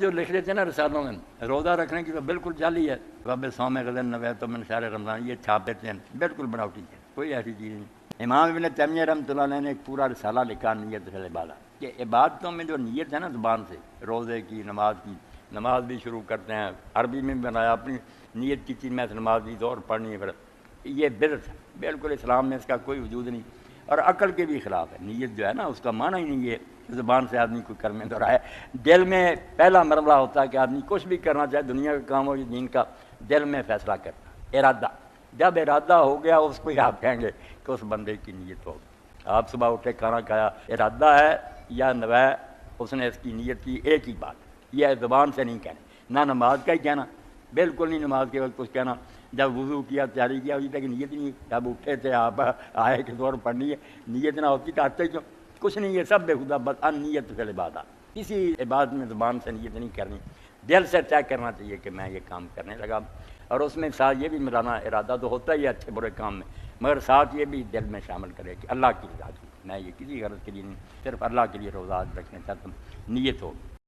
جو لکھ لیتے ہیں نا رسالوں میں، روزہ رکھنے کی تو بالکل جعلی ہے، رب صوم غدا نویت من شہر رمضان، یہ چھاپ دیتے ہیں، بالکل بناوٹی ہے، کوئی ایسی چیز نہیں۔ امام ابن تیمیہ رحمۃ اللہ علیہ نے ایک پورا رسالہ لکھا نیت فی العبادہ، کہ عبادتوں میں جو نیت ہے نا زبان سے، روزے کی، نماز کی، نماز بھی شروع کرتے ہیں عربی میں بنایا، اپنی نیت کی چیز میں نماز بھی دور پڑھنی ہے، پھر یہ بدعت ہے، بالکل اسلام میں اس کا کوئی وجود نہیں، اور عقل کے بھی خلاف ہے۔ نیت جو ہے نا اس کا معنی ہی نہیں ہے کہ زبان سے آدمی کوئی کرنے دہرائے، دل میں پہلا مرحلہ ہوتا ہے کہ آدمی کچھ بھی کرنا چاہے، دنیا کا کام ہو یا دین کا، دل میں فیصلہ کرنا، ارادہ، جب ارادہ ہو گیا اس کو ہی آپ کہیں گے کہ اس بندے کی نیت ہو۔ آپ صبح اٹھے کھانا کھایا، ارادہ ہے یا نوے، اس نے اس کی نیت کی، ایک ہی بات، یہ زبان سے نہیں کہنا، نہ نماز کا ہی کہنا، بالکل نہیں نماز کے وقت کچھ کہنا، جب وضو کیا تیاری کیا ابھی تک نیت نہیں، جب اٹھے تھے آپ آئے کہ دور پڑھنی ہے، نیت نہ ہوتی تو آتے کیوں؟ کچھ نہیں، یہ سب بے خدا، بس ان نیت فی العبادہ، کسی عبادت میں زبان سے نیت نہیں کرنی، دل سے طے کرنا چاہیے کہ میں یہ کام کرنے لگا، اور اس میں ساتھ یہ بھی ملانا، ارادہ تو ہوتا ہی ہے اچھے برے کام میں، مگر ساتھ یہ بھی دل میں شامل کرے کہ اللہ کی رضا کی، میں یہ کسی غرض کے لیے نہیں، صرف اللہ کے لیے روزہ رکھنے چاہتا ہوں، نیت ہو۔